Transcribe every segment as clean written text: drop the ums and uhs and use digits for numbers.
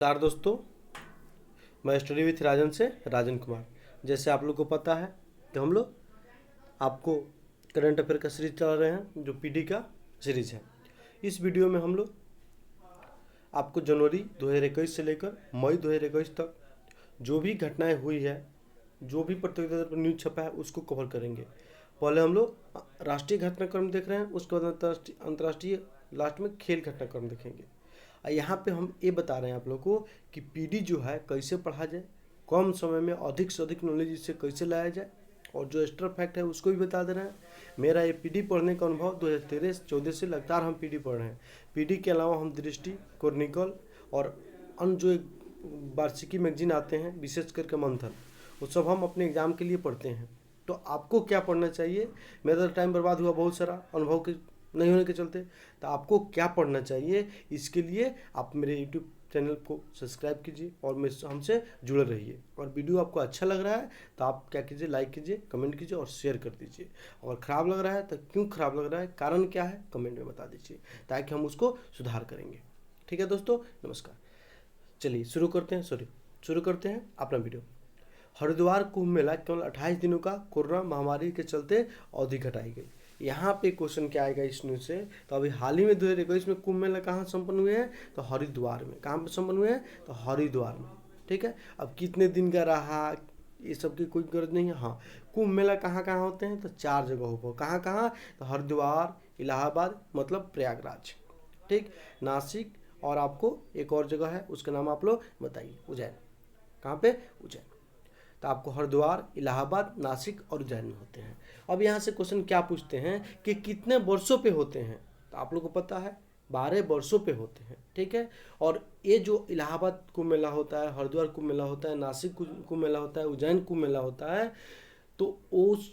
नमस्कार दोस्तों, मैं स्टडी विथ राजन से राजन कुमार। जैसे आप लोग को पता है कि हम लोग आपको करंट अफेयर का सीरीज चला रहे हैं जो पीडी का सीरीज है। इस वीडियो में हम लोग आपको जनवरी 2021 से लेकर मई 2021 तक जो भी घटनाएं हुई है, जो भी प्रतियोगिता पर न्यूज छपा है, उसको कवर करेंगे। पहले हम लोग राष्ट्रीय घटनाक्रम देख रहे हैं, उसके बाद अंतर्राष्ट्रीय, लास्ट में खेल घटनाक्रम देखेंगे। यहाँ पे हम ये बता रहे हैं आप लोग को कि पीडी जो है कैसे पढ़ा जाए, कम समय में अधिक से अधिक नॉलेज इससे कैसे लाया जाए, और जो एक्स्ट्रा फैक्ट है उसको भी बता दे रहे हैं। मेरा ये पीडी पढ़ने का अनुभव 2013-14 से लगातार हम पीडी पढ़ रहे हैं। पीडी के अलावा हम दृष्टि, क्रॉनिकल और अन्य जो वार्षिकी मैगजीन आते हैं, विशेष करके मंथन, वो सब हम अपने एग्जाम के लिए पढ़ते हैं। तो आपको क्या पढ़ना चाहिए? मेरा टाइम बर्बाद हुआ बहुत सारा अनुभव के नहीं होने के चलते। तो आपको क्या पढ़ना चाहिए, इसके लिए आप मेरे यूट्यूब चैनल को सब्सक्राइब कीजिए और हमसे जुड़े रहिए। और वीडियो आपको अच्छा लग रहा है तो आप क्या कीजिए, लाइक कीजिए, कमेंट कीजिए और शेयर कर दीजिए। अगर ख़राब लग रहा है तो क्यों ख़राब लग रहा है, कारण क्या है, कमेंट में बता दीजिए ताकि हम उसको सुधार करेंगे। ठीक है दोस्तों, नमस्कार। चलिए शुरू करते हैं अपना वीडियो। हरिद्वार कुंभ मेला केवल 28 दिनों का कोरोना महामारी के चलते अवधि घटाई गई। यहाँ पे क्वेश्चन क्या आएगा इस न्यूज़ से? तो अभी हाल ही में 2021 में कुंभ मेला कहाँ संपन्न हुए हैं? तो हरिद्वार में। कहाँ पे संपन्न हुए हैं? तो हरिद्वार में। ठीक है, अब कितने दिन का रहा, ये सब की कोई गरज नहीं है। हाँ, कुंभ मेला कहाँ कहाँ होते हैं? तो 4 जगहों पर। कहाँ कहाँ? तो हरिद्वार, इलाहाबाद मतलब प्रयागराज, ठीक, नासिक, और आपको एक और जगह है उसका नाम आप लोग बताइए, उज्जैन। कहाँ पे? उज्जैन। तो आपको हरिद्वार, इलाहाबाद, नासिक और उज्जैन में होते हैं। अब यहाँ से क्वेश्चन क्या पूछते हैं कि कितने वर्षों पे होते हैं? तो आप लोग को पता है 12 वर्षों पे होते हैं। ठीक है, और ये जो इलाहाबाद कुंभ मेला होता है, हरिद्वार कुंभ मेला होता है, नासिक कुंभ मेला होता है, उज्जैन कुंभ मेला होता है, तो उस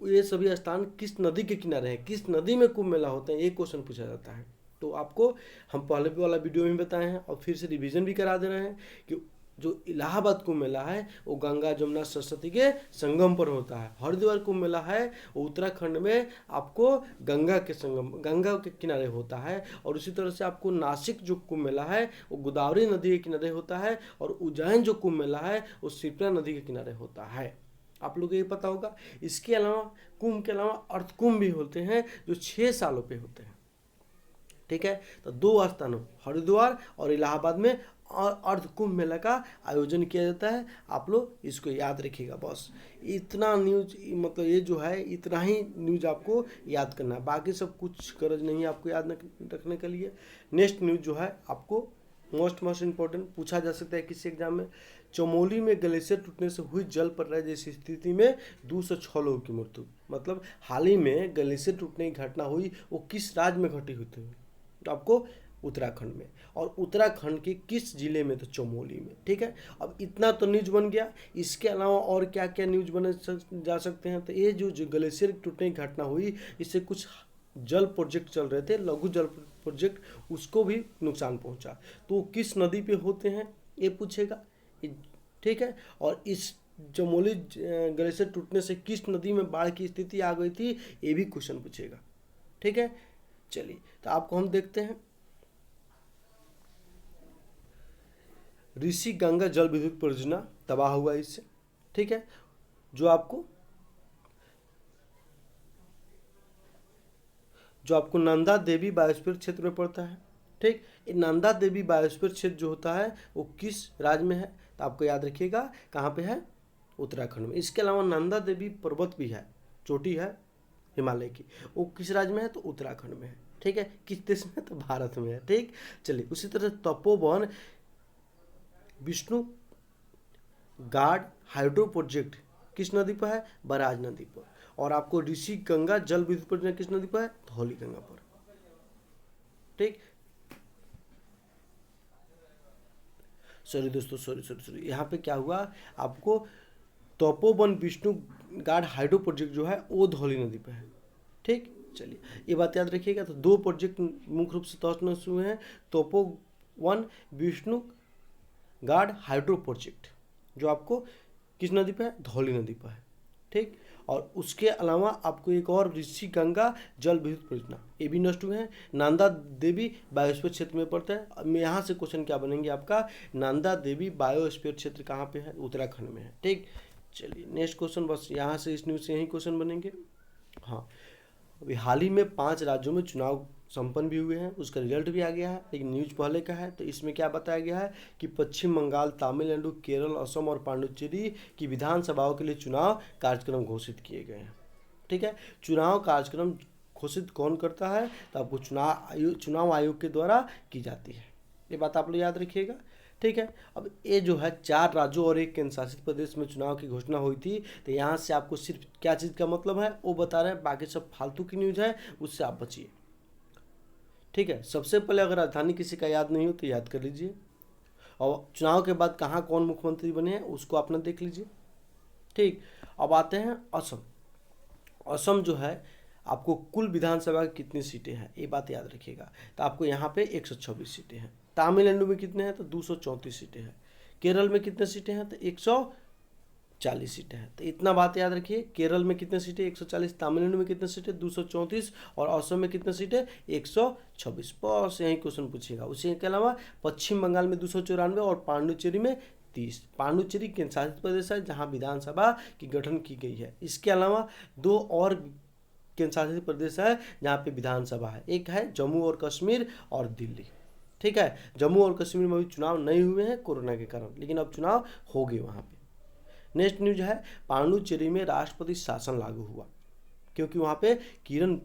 ये सभी स्थान किस नदी के किनारे हैं, किस नदी में कुंभ मेला होते हैं, ये क्वेश्चन पूछा जाता है। तो आपको हम पहले भी वाला वीडियो में बताए हैं और फिर से रिवीजन भी करा दे रहे हैं कि जो इलाहाबाद कुंभ मेला है वो गंगा जमुना सरस्वती के संगम पर होता है। हरिद्वार कुंभ मेला है वो उत्तराखंड में आपको गंगा के किनारे होता है। और उसी तरह से आपको नासिक जो कुंभ मेला है वो गोदावरी नदी के किनारे होता है। और उज्जैन जो कुंभ मेला है वो शिप्रा नदी के किनारे होता है। आप लोगों को ये पता होगा। इसके अलावा कुंभ के अलावा अर्थ कुंभ भी होते हैं जो 6 सालों पे होते हैं। ठीक है, तो 2 स्थानों हरिद्वार और इलाहाबाद में अर्ध कुंभ मेला का आयोजन किया जाता है। आप लोग इसको याद रखिएगा। बस इतना न्यूज, मतलब ये जो है इतना ही न्यूज आपको याद करना है, बाकी सब कुछ गरज नहीं है आपको याद रखने के लिए। नेक्स्ट न्यूज जो है आपको मोस्ट इम्पोर्टेंट पूछा जा सकता है किसी एग्जाम में। चमोली में ग्लेशियर टूटने से हुई जल प्रलय जैसी स्थिति में 206 लोगों की मृत्यु। मतलब हाल ही में ग्लेशियर टूटने की घटना हुई, वो किस राज्य में घटी हुई थी? तो आपको उत्तराखंड में। और उत्तराखंड के किस जिले में? तो चमोली में। ठीक है, अब इतना तो न्यूज बन गया। इसके अलावा और क्या क्या न्यूज बने जा सकते हैं? तो ये जो ग्लेशियर टूटने की घटना हुई, इससे कुछ जल प्रोजेक्ट चल रहे थे, लघु जल प्रोजेक्ट, उसको भी नुकसान पहुंचा। तो किस नदी पे होते हैं ये पूछेगा। ठीक है, और इस चमोली ग्लेशियर टूटने से किस नदी में बाढ़ की स्थिति आ गई थी, ये भी क्वेश्चन पूछेगा। ठीक है, चलिए तो आपको हम देखते हैं। ऋषि गंगा जल विद्युत परियोजना तबाह हुआ इससे। ठीक है, जो आपको नंदा देवी बायोस्फीयर क्षेत्र में पड़ता है। ठीक, ये नंदा देवी बायोस्फीयर क्षेत्र जो होता है वो किस राज्य में है? तो आपको याद रखिएगा कहाँ पे है? उत्तराखंड में। इसके अलावा नंदा देवी पर्वत भी है, चोटी है हिमालय की, वो किस राज्य में है? तो उत्तराखंड में है। ठीक है, किस देश में? तो भारत में है। ठीक, चलिए उसी तरह तपोवन विष्णु गाड हाइड्रो प्रोजेक्ट किस नदी पर है? बराज नदी पर। और आपको ऋषि गंगा जल विद्युत परियोजना किस नदी पर है? धौली गंगा पर। ठीक, सॉरी दोस्तों, सॉरी, यहाँ पे क्या हुआ, आपको तपोवन विष्णु गाड हाइड्रो प्रोजेक्ट जो है वो धौली नदी पर है। ठीक, चलिए ये बात याद रखिएगा। तो 2 प्रोजेक्ट मुख्य रूप से तहस नहस हुए हैं। तपोवन विष्णु गाड हाइड्रो प्रोजेक्ट जो आपको किस नदी पर है? धौली नदी पर है। ठीक, और उसके अलावा आपको एक और ऋषि गंगा जल विद्युत परियोजना ये भी नष्ट हुए हैं। नंदा देवी बायोस्फीयर क्षेत्र में पड़ता है। अब यहाँ से क्वेश्चन क्या बनेंगे आपका, नंदा देवी बायोस्फीयर क्षेत्र कहाँ पे है, उत्तराखंड में है। ठीक, चलिए नेक्स्ट क्वेश्चन, बस यहाँ से इस न्यूज़ से यही क्वेश्चन बनेंगे। हाँ, अभी हाल ही में 5 राज्यों में चुनाव संपन्न भी हुए हैं, उसका रिजल्ट भी आ गया है, लेकिन न्यूज पहले का है। तो इसमें क्या बताया गया है कि पश्चिम बंगाल, तमिलनाडु, केरल, असम और पांडुचेरी की विधानसभाओं के लिए चुनाव कार्यक्रम घोषित किए गए हैं। ठीक है, चुनाव कार्यक्रम घोषित कौन करता है, तो आपको चुनाव आयोग के द्वारा की जाती है। ये बात आप लोग याद रखिएगा। ठीक है, अब ये जो है 4 राज्यों और 1 केंद्र शासित प्रदेश में चुनाव की घोषणा हुई थी। तो यहाँ से आपको सिर्फ क्या चीज़ का मतलब है वो बता रहे हैं, बाकी सब फालतू की न्यूज़ है, उससे आप बचिए। ठीक है, सबसे पहले अगर राजधानी किसी का याद नहीं हो तो याद कर लीजिए, और चुनाव के बाद कहाँ कौन मुख्यमंत्री बने हैं उसको अपना देख लीजिए। ठीक, अब आते हैं असम। असम जो है आपको कुल विधानसभा की कितनी सीटें हैं ये बात याद रखिएगा। तो आपको यहाँ पे 126 सीटें हैं। तमिलनाडु में कितने हैं, तो 234 सीटें हैं। केरल में कितने सीटें हैं, तो 140 सीटें हैं। तो इतना बात याद रखिए, केरल में कितने सीटें 140, तमिलनाडु में कितने सीटें 234, और असम में कितने सीटें 126। बस यही क्वेश्चन पूछेगा। उसी के अलावा पश्चिम बंगाल में 294 और पांडुचेरी में 30। पांडुचेरी केंद्र शासित प्रदेश है जहाँ विधानसभा की गठन की गई है। इसके अलावा 2 और केंद्र शासित प्रदेश है जहाँ पे विधानसभा है, एक है जम्मू और कश्मीर और दिल्ली। ठीक है, जम्मू और कश्मीर में भी चुनाव नहीं हुए हैं कोरोना के कारण, लेकिन अब चुनाव हो गए वहाँ पे। नेक्स्ट न्यूज है पांडुचेरी में राष्ट्रपति शासन लागू हुआ, क्योंकि वहाँ पे किरण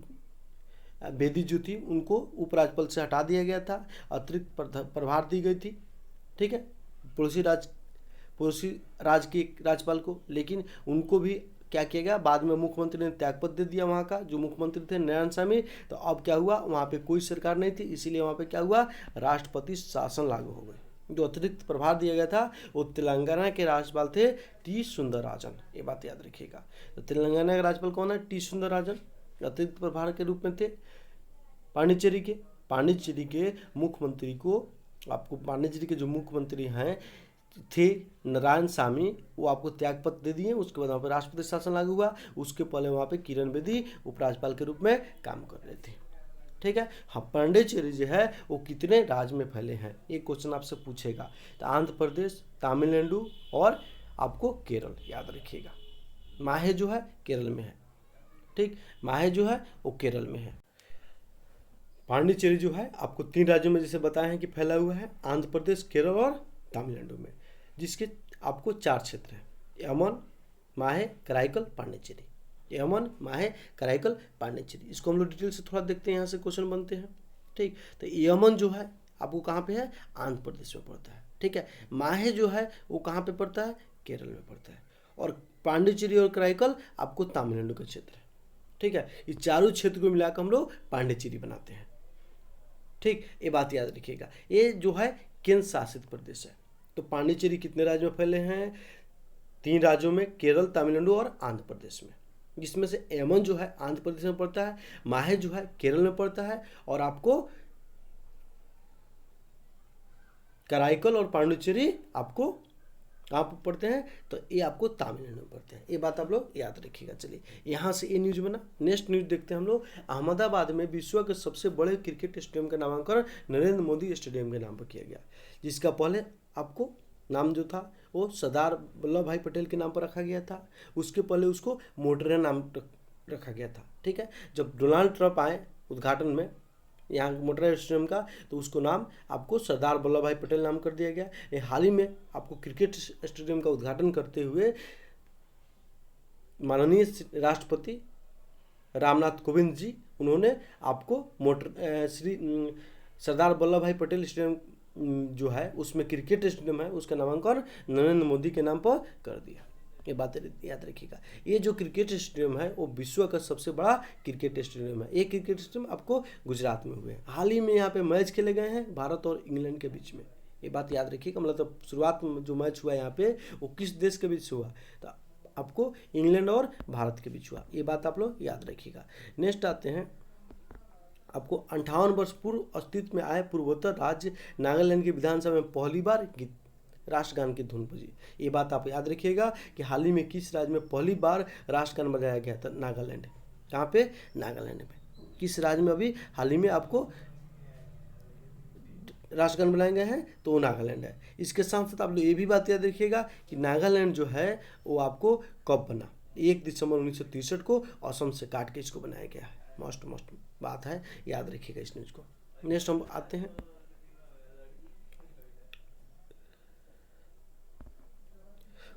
बेदी जो थी उनको उपराज्यपाल से हटा दिया गया था, अतिरिक्त प्रभार दी गई थी। ठीक है, पड़ोसी राज के राज्यपाल को, लेकिन उनको भी क्या किया गया, बाद में मुख्यमंत्री ने त्यागपत्र दे दिया वहाँ का, जो मुख्यमंत्री थे नारायणसामी। तो अब क्या हुआ, वहाँ पे कोई सरकार नहीं थी, इसीलिए वहाँ पे क्या हुआ, राष्ट्रपति शासन लागू हो गए। जो अतिरिक्त प्रभार दिया गया था वो तेलंगाना के राज्यपाल थे टी सुंदरराजन, ये बात याद रखिएगा। तो तेलंगाना के राज्यपाल कौन है, टी सुंदरराजन, अतिरिक्त प्रभार के रूप में थे। पांडिचेरी के मुख्यमंत्री को, आपको पांडिचेरी के जो मुख्यमंत्री हैं थे नारायणसामी, वो आपको त्यागपत्र दे दिए। उसके बाद वहाँ पर राष्ट्रपति शासन लागू हुआ। उसके पहले वहाँ पे किरण बेदी उपराज्यपाल के रूप में काम कर रहे थे। ठीक है, हाँ, पांडिचेरी जो है वो कितने राज्य में फैले हैं, एक क्वेश्चन आपसे पूछेगा। तो आंध्र प्रदेश, तमिलनाडु और आपको केरल याद रखिएगा। माहे जो है केरल में है। ठीक, माहे जो है वो केरल में है। पांडिचेरी जो है आपको 3 राज्यों में जैसे बताए हैं कि फैला हुआ है, आंध्र प्रदेश, केरल और तमिलनाडु में, जिसके आपको 4 क्षेत्र हैं, यमन, माहे, कराईकल, पांडिचेरी। यमन, माहे, कराईकल, पांडिचेरी। इसको हम लोग डिटेल से थोड़ा देखते हैं, यहाँ से क्वेश्चन बनते हैं। ठीक, तो यमन जो है आपको कहाँ पे है, आंध्र प्रदेश में पड़ता है। ठीक है, माहे जो है वो कहाँ पे पड़ता है, केरल में पड़ता है। और पांडिचेरी और कराईकल आपको तमिलनाडु का क्षेत्र है। ठीक है, ये चारों क्षेत्र को मिलाकर हम लोग पांडिचेरी बनाते हैं। ठीक, ये बात याद रखिएगा। ये जो है केंद्र शासित प्रदेश है। तो पांडिचेरी कितने राज्यों में फैले हैं, 3 राज्यों में, केरल, तमिलनाडु और आंध्र प्रदेश में, जिसमें से यमन जो है आंध्र प्रदेश में पड़ता है, माहे जो है केरल में पड़ता है, और आपको कराईकल और पांडिचेरी आपको कहाँ पर पढ़ते हैं, तो ये आपको तमिलनाडु में पढ़ते हैं। ये बात आप लोग याद रखिएगा। चलिए यहाँ से ये न्यूज बना। नेक्स्ट न्यूज देखते हैं हम लोग। अहमदाबाद में विश्व के सबसे बड़े क्रिकेट स्टेडियम का नामांकन नरेंद्र मोदी स्टेडियम के नाम पर किया गया, जिसका पहले आपको नाम जो था वो सरदार वल्लभ भाई पटेल के नाम पर रखा गया था। उसके पहले उसको मोटेरा नाम रखा गया था। ठीक है, जब डोनाल्ड ट्रंप आए उद्घाटन में यहाँ मोटेरा स्टेडियम का, तो उसको नाम आपको सरदार वल्लभ भाई पटेल नाम कर दिया गया। ये हाल ही में आपको क्रिकेट स्टेडियम का उद्घाटन करते हुए माननीय राष्ट्रपति रामनाथ कोविंद जी, उन्होंने आपको सरदार वल्लभ भाई पटेल स्टेडियम जो है उसमें क्रिकेट स्टेडियम है उसका नामांकन नरेंद्र मोदी के नाम पर कर दिया। ये बात याद रखिएगा। ये जो क्रिकेट स्टेडियम है वो विश्व का सबसे बड़ा क्रिकेट स्टेडियम है। ये क्रिकेट स्टेडियम आपको गुजरात में हुए हैं। हाल ही में यहाँ पे मैच खेले गए हैं भारत और इंग्लैंड के बीच में। ये बात याद रखिएगा। मतलब शुरुआत में जो मैच हुआ यहाँ पे वो किस देश के बीच हुआ, तो आपको इंग्लैंड और भारत के बीच हुआ। ये बात आप लोग याद रखिएगा। नेक्स्ट आते हैं, आपको 58 वर्ष पूर्व अस्तित्व में आए पूर्वोत्तर राज्य नागालैंड की विधानसभा में पहली बार राष्ट्रगान की धुन बजी। ये बात आप याद रखिएगा कि हाल ही में किस राज्य में पहली बार राष्ट्रगान बजाया गया था? नागालैंड। कहाँ पे? नागालैंड में। किस राज्य में अभी हाल ही में आपको राष्ट्रगान बनाए गए हैं? तो वो नागालैंड है। इसके साथ साथ आप लोग ये भी बात याद रखिएगा कि नागालैंड जो है वो आपको कब बना? 1 दिसंबर 1963 को असम से काट के इसको बनाया गया है। मस्ट बात है, याद रखिएगा इस न्यूज़ को। नेक्स्ट हम आते हैं,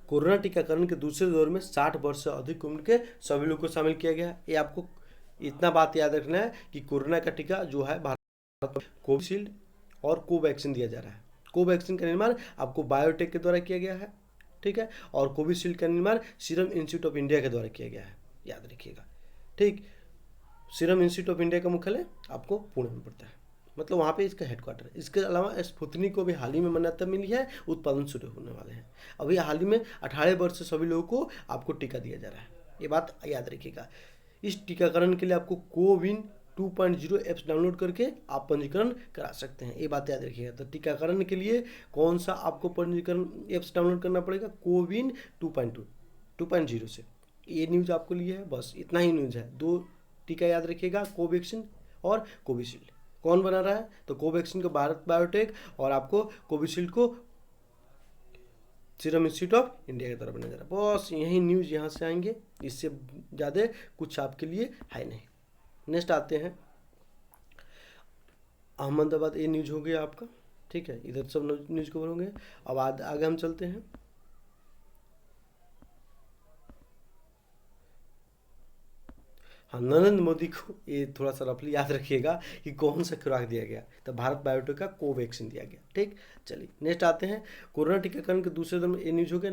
कोरोना टीकाकरण के दूसरे दौर में 60 वर्ष से अधिक उम्र के सभी लोगों को शामिल किया गया है। ये आपको इतना बात याद रखना है कि कोरोना का टीका जो है भारत में कोविशील्ड और कोवैक्सीन दिया जा रहा है। कोवैक्सीन का निर्माण आपको बायोटेक के द्वारा किया गया है, ठीक है, और कोविशील्ड का निर्माण सीरम इंस्टीट्यूट ऑफ इंडिया के द्वारा किया गया है, याद रखिएगा, ठीक। सीरम इंस्टीट्यूट ऑफ इंडिया का मुख्यालय आपको पुणे में पड़ता है, मतलब वहाँ पे इसका हेडक्वार्टर है। इसके अलावा स्पुतनिक को भी हाल ही में मान्यता मिली है, उत्पादन शुरू होने वाले हैं। अभी हाल ही में 18 वर्ष से सभी लोगों को आपको टीका दिया जा रहा है, ये बात याद रखिएगा। इस टीकाकरण के लिए आपको कोविन 2.0 ऐप्स डाउनलोड करके आप पंजीकरण करा सकते हैं, ये बात याद रखिएगा। तो टीकाकरण के लिए कौन सा आपको पंजीकरण ऐप्स डाउनलोड करना पड़ेगा? कोविन 2.0 से। ये न्यूज़ आपको लिए है, बस इतना ही न्यूज़ है। 2 टीका याद रखिएगा, कोवैक्सीन और कोविशील्ड। कौन बना रहा है? तो कोवैक्सीन को भारत बायोटेक और आपको कोविशील्ड को सीरम इंस्टीट्यूट ऑफ इंडिया की तरफ बनाया जा रहा है। बस यही न्यूज़ यहाँ से आएंगे, इससे ज़्यादा कुछ आपके लिए है नहीं। नेक्स्ट आते हैं अहमदाबाद। ये न्यूज़ हो गया आपका, ठीक है, इधर सब न्यूज़ कवर होंगे। अब आगे हम चलते हैं। हाँ, नरेंद्र मोदी को ये थोड़ा सा रफली याद रखिएगा कि कौन सा खुराक दिया गया, तो भारत बायोटेक का कोवैक्सीन दिया गया, ठीक। चलिए नेक्स्ट आते हैं, कोरोना टीकाकरण के दूसरे दौर में ये न्यूज़ हो गया।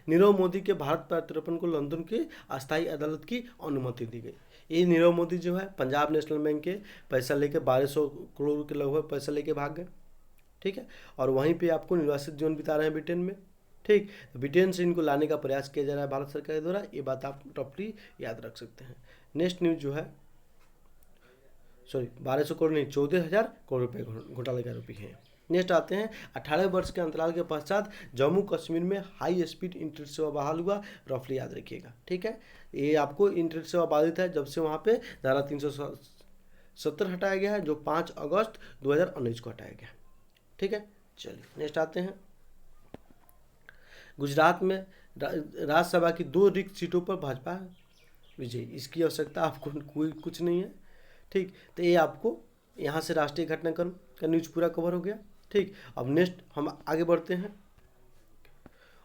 नीरव मोदी के भारत प्रत्यर्पण को लंदन की अस्थायी अदालत की अनुमति दी गई। ये नीरव मोदी जो है पंजाब नेशनल बैंक के पैसा लेके 1200 करोड़ के लगभग पैसा लेके भाग गए, ठीक है, और वहीं पे आपको निर्वासित जीवन बिता रहे हैं ब्रिटेन में, ठीक। ब्रिटेन से इनको लाने का प्रयास किया जा रहा है भारत सरकार के द्वारा, ये बात आप रफली याद रख सकते हैं। नेक्स्ट न्यूज़ जो है, सॉरी 1200 करोड़ नहीं, 14,000 करोड़ रुपये घोटाले का आरोपी हैं। नेक्स्ट आते हैं, 18 वर्ष के अंतराल के पश्चात जम्मू कश्मीर में हाई स्पीड इंटरनेट सेवा बहाल हुआ, रफली याद रखिएगा, ठीक है। ये आपको इंटरनेट सेवा बाधित है जब से वहाँ पे धारा 370 हटाया गया है, जो 5 अगस्त 2019 को हटाया गया, ठीक है। चलिए नेक्स्ट आते हैं, गुजरात में राज्यसभा की 2 रिक्त सीटों पर भाजपा विजय। इसकी आवश्यकता आपको कोई कुछ नहीं है, ठीक। तो ये आपको यहाँ से राष्ट्रीय घटनाक्रम का न्यूज़ पूरा कवर हो गया, ठीक। अब नेक्स्ट हम आगे बढ़ते हैं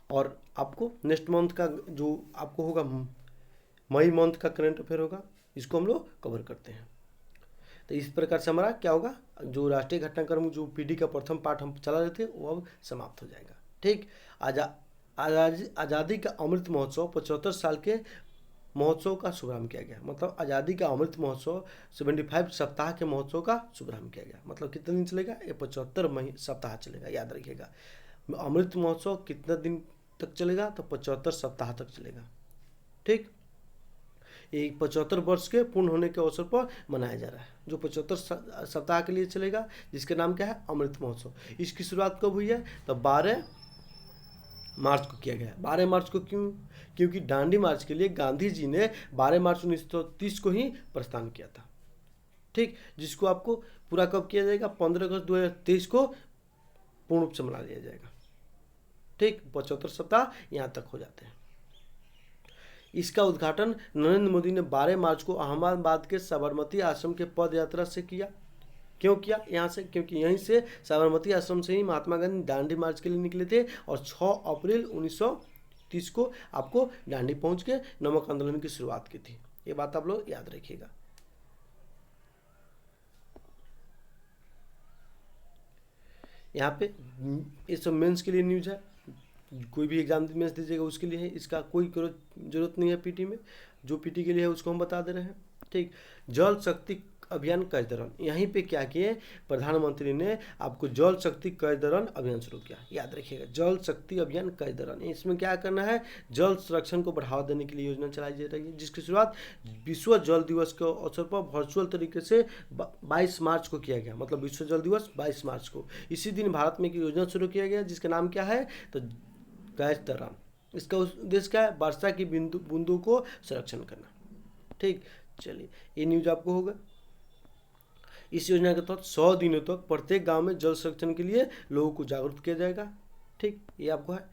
और आपको नेक्स्ट मंथ का जो आपको होगा मई मंथ का करंट अफेयर होगा, इसको हम लोग कवर करते हैं। तो इस प्रकार से हमारा क्या होगा, जो राष्ट्रीय घटनाक्रम जो पीडी का प्रथम पार्ट हम चला रहे थे वो अब समाप्त हो जाएगा, ठीक। आज़ादी का अमृत महोत्सव 75 साल के महोत्सव का शुभारंभ किया गया, मतलब आज़ादी का अमृत महोत्सव 75 सप्ताह के महोत्सव का शुभारंभ किया गया। मतलब कितने दिन चलेगा? ये 75 सप्ताह चलेगा, याद रखिएगा। अमृत महोत्सव कितना दिन तक चलेगा? तो 75 सप्ताह तक चलेगा, ठीक। ये 75 वर्ष के पूर्ण होने के अवसर पर मनाया जा रहा है, जो 75 सप्ताह के लिए चलेगा, जिसके नाम क्या है? अमृत महोत्सव। इसकी शुरुआत कब हुई है? तो 12 मार्च को किया गया। 12 मार्च को क्यों? क्योंकि दांडी मार्च के लिए गांधी जी ने 12 मार्च 1930 को ही प्रस्थान किया था, ठीक। जिसको आपको पूरा कब किया जाएगा? 15 अगस्त 2023 को पूर्ण रूप से मना लिया जाएगा, ठीक। 75 सप्ताह यहाँ तक हो जाते हैं। इसका उद्घाटन नरेंद्र मोदी ने 12 मार्च को अहमदाबाद के साबरमती आश्रम के पद यात्रा से किया। क्यों किया यहाँ से? क्योंकि यहीं से साबरमती आश्रम से ही महात्मा गांधी दांडी मार्च के लिए निकले थे और 6 अप्रैल 1930 को आपको दांडी पहुंच के नमक आंदोलन की शुरुआत की थी। ये बात आप लोग याद रखिएगा। यहाँ पे ये सब मेंस के लिए न्यूज़ है, कोई भी एग्जाम मेंस दीजिएगा उसके लिए है, इसका कोई जरूरत नहीं है पीटी में। जो पीटी के लिए है उसको हम बता दे रहे हैं, ठीक। जल शक्ति अभियान कैदरन, यहीं पे क्या किए प्रधानमंत्री ने आपको जल शक्ति कैदरन अभियान शुरू किया। याद रखिएगा, जल शक्ति अभियान कैदरन, इसमें क्या करना है, जल संरक्षण को बढ़ावा देने के लिए योजना चलाई जा रही है, जिसकी शुरुआत विश्व जल दिवस के अवसर पर वर्चुअल तरीके से 22 मार्च को किया गया। मतलब विश्व जल दिवस 22 मार्च को, इसी दिन भारत में एक योजना शुरू किया गया जिसका नाम क्या है, तो कैदरन। इसका उद्देश्य क्या है, वर्षा की बूंदों को संरक्षण करना। ठीक, चलिए ये न्यूज आपको होगा। इस योजना के तहत 100 दिनों तक प्रत्येक गांव में जल संरक्षण के लिए लोगों को जागरूक किया जाएगा। ठीक, ये आपको है।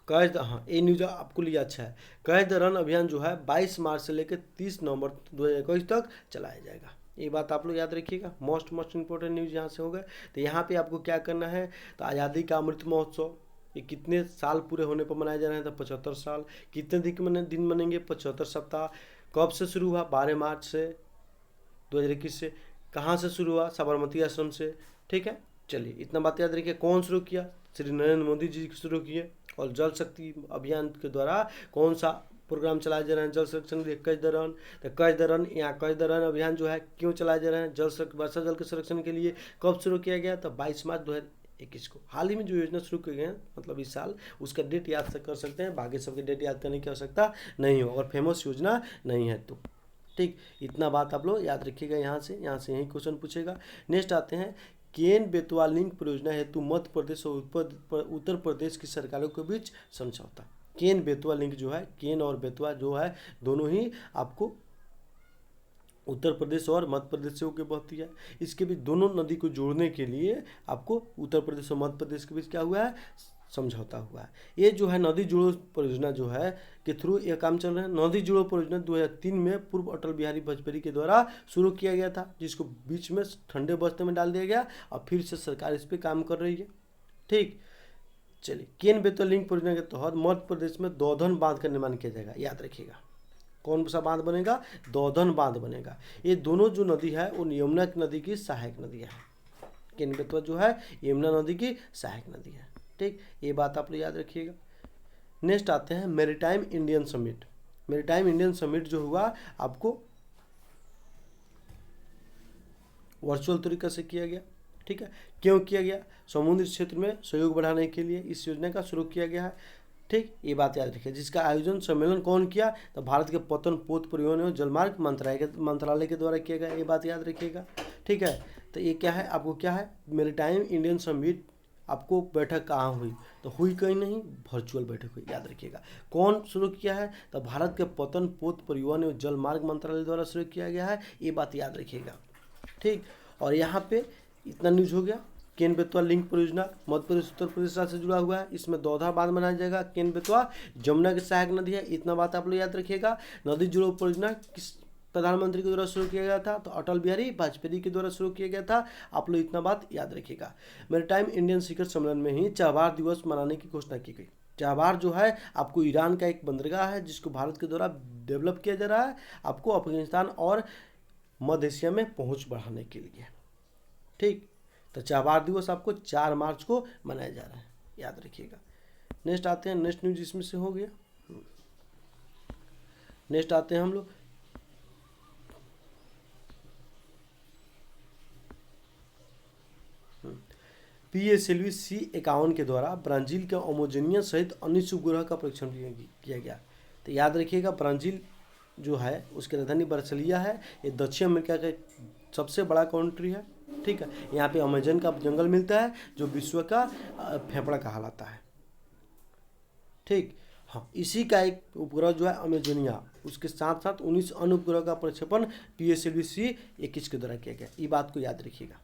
हाँ, ये न्यूज आपको लिए अच्छा है। कैद रन अभियान जो है 22 मार्च से लेकर 30 नवंबर 2021 तक चलाया जाएगा। ये बात आप लोग याद रखिएगा, मोस्ट इंपॉर्टेंट न्यूज यहाँ से होगा। तो यहाँ पे आपको क्या करना है, तो आज़ादी का अमृत महोत्सव ये कितने साल पूरे होने पर मनाए जा रहे हैं, तो 75 साल। कितने दिन मनेंगे, 75 सप्ताह। कब से शुरू हुआ, 12 मार्च से 2021 से। कहाँ से शुरू हुआ, साबरमती आश्रम से। ठीक है, चलिए इतना बात याद रखिए। कौन शुरू किया, श्री नरेंद्र मोदी जी शुरू किए। और जल शक्ति अभियान के द्वारा कौन सा प्रोग्राम चलाए जा रहे हैं, जल संरक्षण के लिए कैदरन। तो कैदरन, यहाँ कैदरन अभियान जो है क्यों चलाए जा रहे हैं, वर्षा जल के संरक्षण के लिए। कब शुरू किया गया, तो 22 मार्च 2021 को। हाल ही में जो योजना शुरू की गई है, मतलब इस साल, उसका डेट याद कर सकते हैं। बाकी सबके डेट याद करने की आवश्यकता नहीं हो, अगर फेमस योजना नहीं है तो। ठीक, इतना बात आप लोग याद रखिएगा। यहाँ से यही क्वेश्चन पूछेगा। नेक्स्ट आते हैं, केन बेतवा लिंक परियोजना हेतु मध्य प्रदेश और उत्तर प्रदेश की सरकारों के बीच समझौता। केन बेतवा लिंक जो है, केन और बेतवा जो है दोनों ही आपको उत्तर प्रदेश और मध्य प्रदेश से होकर बहती है। इसके बीच दोनों नदी को जोड़ने के लिए आपको उत्तर प्रदेश और मध्य प्रदेश के बीच क्या हुआ है, समझौता हुआ है। ये जो है नदी जोड़ो परियोजना जो है के थ्रू ये काम चल रहा है। नदी जोड़ो परियोजना 2003 में पूर्व अटल बिहारी वाजपेयी के द्वारा शुरू किया गया था, जिसको बीच में ठंडे बस्ते में डाल दिया गया और फिर से सरकार इस पर काम कर रही है। ठीक, चलिए केन बेतवा लिंक परियोजना के तहत मध्य प्रदेश में दौधन बांध का निर्माण किया जाएगा। याद रखिएगा, कौन सा बांध बनेगा, दौधन बांध बनेगा। ये दोनों जो नदी है वो यमुना नदी की सहायक नदी है। केन बेतवा जो है यमुना नदी की सहायक नदी है। ठीक, ये बात आप लोग याद रखिएगा। नेक्स्ट आते हैं maritime Indian summit. Maritime Indian summit जो हुआ आपको वर्चुअल तरीके से किया गया। ठीक है, क्यों किया गया, समुद्री क्षेत्र में सहयोग बढ़ाने के लिए इस योजना का शुरू किया गया है। ठीक, ये बात याद रखिए। जिसका आयोजन सम्मेलन कौन किया, तो भारत के पतन पोत परिवहन एवं जलमार्ग मंत्रालय के द्वारा किया गया। ये बात याद रखिएगा। ठीक है, तो ये क्या है, आपको क्या है, मैरीटाइम इंडियन समिट आपको बैठक कहाँ हुई, तो हुई कहीं नहीं, वर्चुअल बैठक हुई। याद रखिएगा, कौन शुरू किया है, तो भारत के पतन पोत परिवहन एवं जलमार्ग मंत्रालय द्वारा शुरू किया गया है। ये बात याद रखिएगा। ठीक, और यहाँ पे इतना न्यूज हो गया। केन बेतवा लिंक परियोजना मध्य प्रदेश उत्तर प्रदेश राज्य से जुड़ा हुआ है। इसमें दौधा बांध बनाया जाएगा। केन बेतवा जमुना की सहायक नदी है, इतना बात आप लोग याद रखिएगा। नदी जोड़ो परियोजना किस प्रधानमंत्री के द्वारा शुरू किया गया था, तो अटल बिहारी वाजपेयी के द्वारा शुरू किया गया था। आप लोग इतना बात याद रखिएगा। मैरीटाइम इंडियन शिखर सम्मेलन में ही चहबार दिवस मनाने की घोषणा की गई। चहबार जो है आपको ईरान का एक बंदरगाह है, जिसको भारत के द्वारा डेवलप किया जा रहा है, आपको अफगानिस्तान और मध्य एशिया में पहुंच बढ़ाने के लिए। ठीक, तो चहबार दिवस आपको 4 मार्च को मनाया जा रहा है, याद रखिएगा। नेक्स्ट आते हैं, नेक्स्ट न्यूज इसमें से हो गया। नेक्स्ट आते हैं हम लोग PSLV C51 के द्वारा ब्राजील के अमोजनिया सहित अन्य उपग्रह का परीक्षण किया गया। तो याद रखिएगा, ब्राजील जो है उसकी राजधानी ब्रासिलिया है। ये दक्षिण अमेरिका का सबसे बड़ा कंट्री है। ठीक है, यहाँ पे अमेजन का जंगल मिलता है जो विश्व का फेफड़ा कहलाता है। ठीक, हाँ, इसी का एक उपग्रह जो है अमेजोनिया, उसके साथ साथ 19 अन्य उपग्रह का प्रक्षेपण PSLV C21 के द्वारा किया गया। ये बात को याद रखिएगा।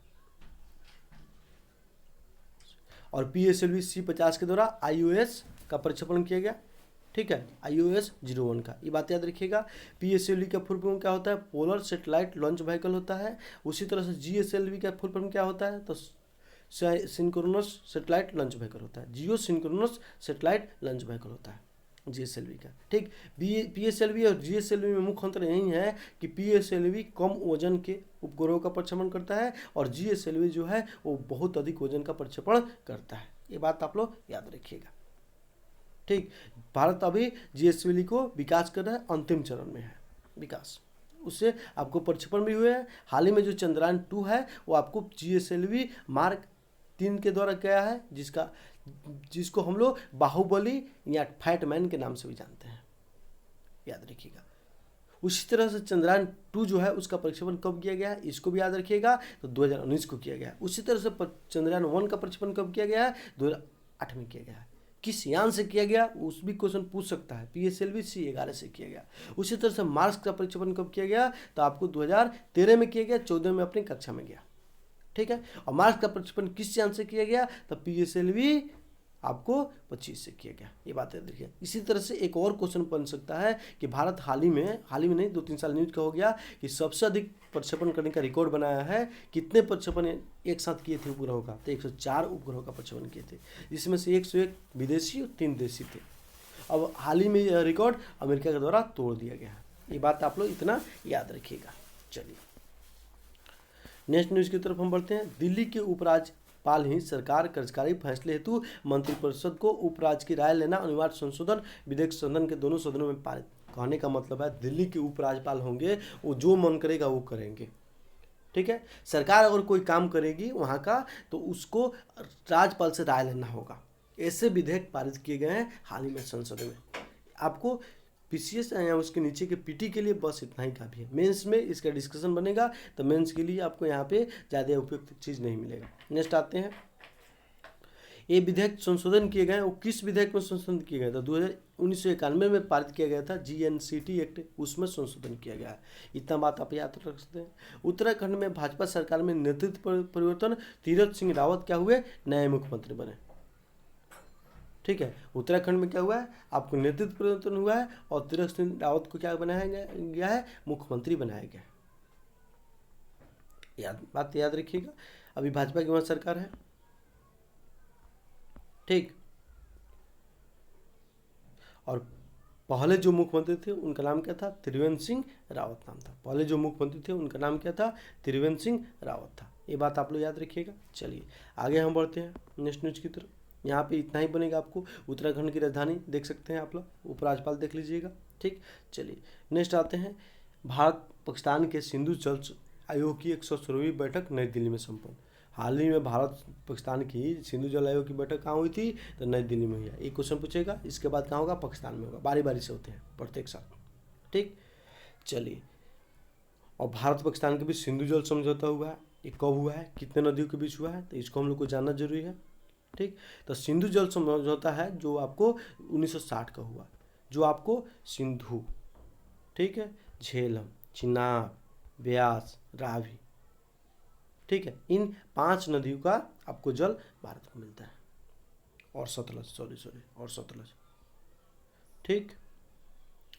और PSLV C50 के द्वारा IOS का प्रक्षेपण किया गया। ठीक है, IOS 01 का, ये बात याद रखिएगा। PSLV का फुल फॉर्म क्या होता है, पोलर सेटेलाइट लॉन्च व्हीकल होता है। उसी तरह से GSLV का फुल फॉर्म क्या होता है, तो सिंक्रोनस सेटेलाइट लॉन्च व्हीकल होता है। जियो सिंक्रोनस सेटेलाइट लॉन्च व्हीकल होता है GSLV का। ठीक, PSLV और GSLV में मुख्य अंतर यही है कि PSLV कम वजन के उपग्रहों का प्रक्षेपण करता है और GSLV जो है वो बहुत अधिक वजन का प्रक्षेपण करता है। ये बात आप लोग याद रखिएगा। ठीक, भारत अभी जीएसएलवी को विकास कर रहा है, अंतिम चरण में है विकास। उससे आपको प्रक्षेपण भी हुए हैं। हाल ही में जो चंद्रयान 2 है वो आपको जीएसएलवी मार्क 3 के द्वारा गया है, जिसको हम लोग बाहुबली या फैटमैन के नाम से भी जानते हैं, याद रखिएगा। उसी तरह से चंद्रयान 2 जो है उसका प्रक्षेपण कब किया गया है, इसको भी याद रखिएगा, तो 2019 को किया गया है। उसी तरह से चंद्रयान 1 का प्रक्षेपण कब किया गया है, 2008 में किया गया है। किस यान से किया गया उस भी क्वेश्चन पूछ सकता है, PSLV C11 से किया गया। उसी तरह से मार्स का प्रक्षेपण कब किया गया, तो आपको 2013 में किया गया, 14 में अपनी कक्षा में गया, ठीक है। और मार्स का प्रक्षेपण किस यान से किया गया, तो PSLV आपको 25 से किया गया, ये बात याद रखिए। इसी तरह से एक और क्वेश्चन बन सकता है कि भारत हाल ही में नहीं 2-3 साल न्यूज का हो गया कि सबसे अधिक प्रक्षेपण करने का रिकॉर्ड बनाया है। कितने प्रक्षेपण एक साथ किए थे उपग्रहों का, तो 104 उपग्रहों का प्रक्षेपण किए थे, जिसमें से 101 विदेशी और 3 देशी थे। अब हाल ही में यह रिकॉर्ड अमेरिका के द्वारा तोड़ दिया गया है, ये बात आप लोग इतना याद रखिएगा। चलिए नेक्स्ट न्यूज़ की तरफ हम बढ़ते हैं। दिल्ली के उपराज्यपाल ही सरकार कार्यकारी फैसले हेतु मंत्रिपरिषद को उपराज्य की राय लेना अनिवार्य संशोधन विधेयक सदन के दोनों सदनों में पारित। कहने का मतलब है दिल्ली के उपराज्यपाल होंगे, वो जो मन करेगा वो करेंगे, ठीक है। सरकार अगर कोई काम करेगी वहाँ का, तो उसको राज्यपाल से राय लेना होगा। ऐसे विधेयक पारित किए गए हैं हाल ही में संसद में। आपको PCS या उसके नीचे के PT के लिए बस इतना ही काफ़ी है। मेंस में इसका डिस्कशन बनेगा, तो मेंस के लिए आपको यहाँ पे ज़्यादा उपयुक्त चीज़ नहीं मिलेगा। नेक्स्ट आते हैं, ये विधेयक संशोधन किए गए, वो किस विधेयक में संशोधन किए गए था, 1991 में पारित किया गया था, GNCT एक्ट, उसमें संशोधन किया गया है। इतना बात आप याद रख सकते हैं। उत्तराखंड में भाजपा सरकार में नेतृत्व परिवर्तन, तीरथ सिंह रावत क्या हुए, नए मुख्यमंत्री बने, ठीक है। उत्तराखंड में क्या हुआ है, आपको नेतृत्व परिवर्तन हुआ है और तीरथ सिंह रावत को क्या बनाया गया है, मुख्यमंत्री बनाया गया है। बात याद रखिएगा। अभी भाजपा की वहाँ सरकार है, ठीक। और पहले जो मुख्यमंत्री थे उनका नाम क्या था, त्रिवेंद्र सिंह रावत नाम था। पहले जो मुख्यमंत्री थे उनका नाम क्या था, त्रिवेंद्र सिंह रावत था। ये बात आप लोग याद रखिएगा। चलिए आगे हम बढ़ते हैं नेक्स्ट न्यूज़ की तरफ। यहाँ पे इतना ही बनेगा। आपको उत्तराखंड की राजधानी देख सकते हैं आप लोग, उपराज्यपाल देख लीजिएगा, ठीक। चलिए नेक्स्ट आते हैं, भारत पाकिस्तान के सिंधु जल आयोग की 116वीं बैठक नई दिल्ली में संपन्न। हाल ही में भारत पाकिस्तान की सिंधु जल आयोग की बैठक कहाँ हुई थी, तो नई दिल्ली में हुई है। एक क्वेश्चन पूछेगा, इसके बाद कहाँ होगा, पाकिस्तान में होगा। बारी बारी से होते हैं प्रत्येक साल, ठीक। चलिए, और भारत पाकिस्तान के बीच सिंधु जल समझौता हुआ है, ये कब हुआ है, कितने नदियों के बीच हुआ है, तो इसको हम लोग को जानना जरूरी है, ठीक। तो सिंधु जल समझौता है जो आपको 1960 का हुआ, जो आपको सिंधु, ठीक है, झेलम, चिनाब, ब्यास, रावी, ठीक है, इन 5 नदियों का आपको जल भारत को मिलता है, और सतलज, और सतलज, ठीक।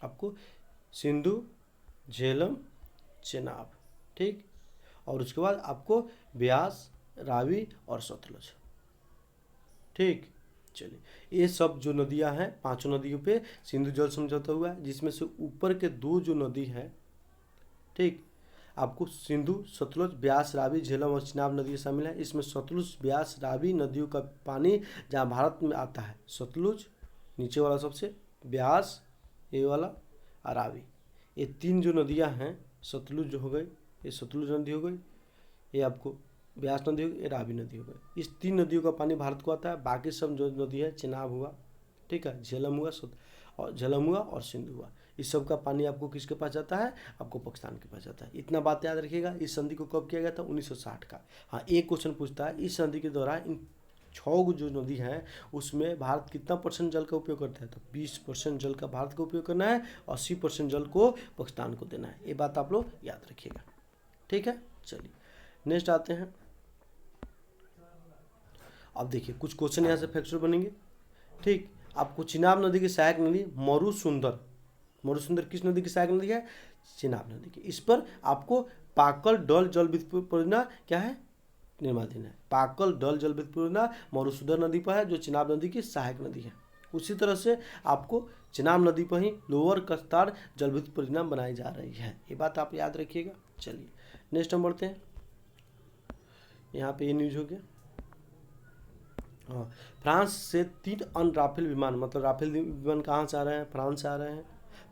आपको सिंधु, झेलम, चिनाब, ठीक, और उसके बाद आपको ब्यास, रावी और सतलज, ठीक। चलिए, ये सब जो नदियां हैं, 5 नदियों पे सिंधु जल समझौता हुआ है, जिसमें से ऊपर के 2 जो नदी है, ठीक, आपको सिंधु, सतलुज, ब्यास, रावी, झेलम और चिनाब नदी शामिल है। इसमें सतलुज, ब्यास, रावी नदियों का पानी जहाँ भारत में आता है, सतलुज नीचे वाला सबसे, ब्यास ये वाला और रावी, ये 3 जो नदियाँ हैं, सतलुज जो हो गई, ये सतलुज नदी हो गई, ये आपको ब्यास नदी हो गई, ये रावी नदी हो गई। इस 3 नदियों का पानी भारत को आता है। बाकी सब जो नदी है, चिनाब हुआ, ठीक है, झेलम हुआ और सिंधु हुआ, इस सब का पानी आपको किसके पास जाता है, आपको पाकिस्तान के पास जाता है। इतना बात याद रखिएगा। इस संधि को कब किया गया था, 1960 का। हाँ, एक क्वेश्चन पूछता है, इस संधि के दौरान इन 6 जो नदी हैं उसमें भारत कितना % जल का उपयोग करता है, तो 20% जल का भारत को उपयोग करना है, 80% जल को पाकिस्तान को देना है। ये बात आप लोग याद रखिएगा, ठीक है। चलिए नेक्स्ट आते हैं। अब देखिए कुछ क्वेश्चन यहाँ से फैक्चर बनेंगे, ठीक। आपको चिनाब नदी की सहायक नदी मरुसुंदर किस नदी की सहायक नदी है, चिनाब नदी की। इस पर आपको पाकल डल जल विद्युत परियोजना क्या है, निर्माणाधीन है। पाकल डल जल विद्युत परियोजना मरुसुंदर नदी पर है, जो चिनाब नदी की सहायक नदी है। उसी तरह से आपको चिनाब नदी पर ही लोअर कस्तार जल विद्युत परियोजना बनाई जा रही है, ये बात आप याद रखिएगा। चलिए नेक्स्ट हम बढ़ते हैं। यहाँ पे ये न्यूज हो गया। हाँ, फ्रांस से 3 अन्य राफेल विमान, मतलब राफेल विमान कहाँ से आ रहे हैं? फ्रांस से आ रहे हैं।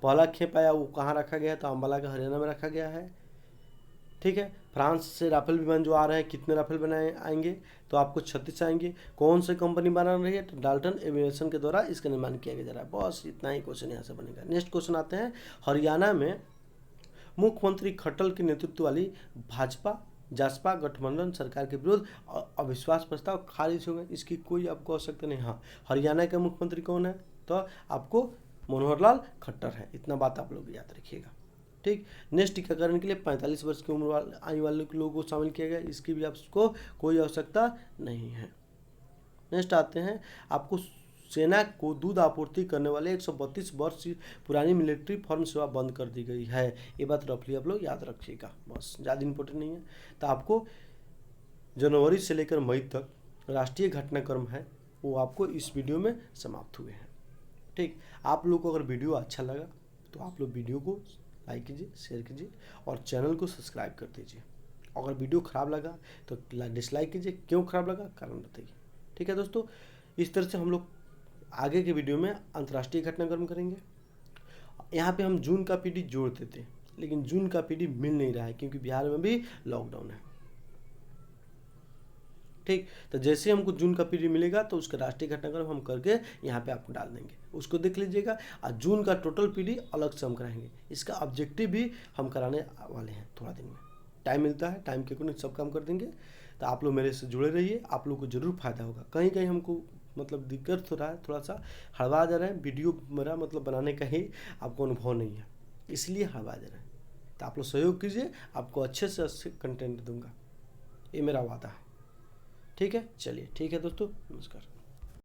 पहला खेप आया वो कहाँ रखा गया? तो अम्बाला का हरियाणा में रखा गया है। ठीक है, फ्रांस से राफेल विमान जो आ रहे हैं, कितने राफेल बनाए आएंगे? तो आपको 36 आएंगे। कौन सी कंपनी बना रही है? तो डाल्टन एविएशन के द्वारा इसका निर्माण किया गया जा रहा है। बस इतना ही क्वेश्चन यहाँ से बनेगा। नेक्स्ट क्वेश्चन आते हैं, हरियाणा में मुख्यमंत्री खट्टर के नेतृत्व वाली भाजपा जासपा गठबंधन सरकार के विरुद्ध अविश्वास प्रस्ताव खारिज हो गए। इसकी कोई आपको आवश्यकता नहीं। हाँ, हरियाणा के मुख्यमंत्री कौन है? तो आपको मनोहर लाल खट्टर है। इतना बात आप लोग याद रखिएगा। ठीक, नेक्स्ट टीकाकरण के लिए 45 वर्ष की उम्र आयु वाले लोगों को शामिल किया गया। इसकी भी आपको कोई आवश्यकता नहीं है। नेक्स्ट आते हैं, आपको सेना को दूध आपूर्ति करने वाले 132 वर्ष पुरानी मिलिट्री फॉर्म सेवा बंद कर दी गई है। ये बात रफली आप लोग याद रखिएगा, बस ज़्यादा इंपॉर्टेंट नहीं है। तो आपको जनवरी से लेकर मई तक राष्ट्रीय घटनाक्रम है वो आपको इस वीडियो में समाप्त हुए हैं। ठीक, आप लोग को अगर वीडियो अच्छा लगा तो आप लोग वीडियो को लाइक कीजिए, शेयर कीजिए और चैनल को सब्सक्राइब कर दीजिए। अगर वीडियो ख़राब लगा तो डिसलाइक कीजिए। क्यों ख़राब लगा, कारण बताइए। ठीक है दोस्तों, इस तरह से हम लोग आगे के वीडियो में अंतर्राष्ट्रीय घटनाक्रम करेंगे। यहाँ पे हम जून का पीडी जोड़ देते हैं, लेकिन जून का पीडी मिल नहीं रहा है क्योंकि बिहार में भी लॉकडाउन है। ठीक, तो जैसे हमको जून का पीडी मिलेगा तो उसका राष्ट्रीय घटनाक्रम हम करके यहाँ पे आपको डाल देंगे, उसको देख लीजिएगा। और जून का टोटल पीडी अलग से हम कराएंगे। इसका ऑब्जेक्टिव भी हम कराने वाले हैं थोड़ा दिन में। टाइम मिलता है, टाइम के अकॉर्डिंग सब काम कर देंगे। तो आप लोग मेरे से जुड़े रहिए, आप लोग को जरूर फायदा होगा। कहीं कहीं हमको मतलब दिक्कत हो रहा है, थोड़ा सा हड़बड़ा जा रहा है। वीडियो मेरा मतलब बनाने का ही आपको अनुभव नहीं है, इसलिए हड़बड़ा जा रहा है। तो आप लोग सहयोग कीजिए, आपको अच्छे से अच्छे कंटेंट दूंगा, ये मेरा वादा है। ठीक है, चलिए ठीक है दोस्तों, नमस्कार।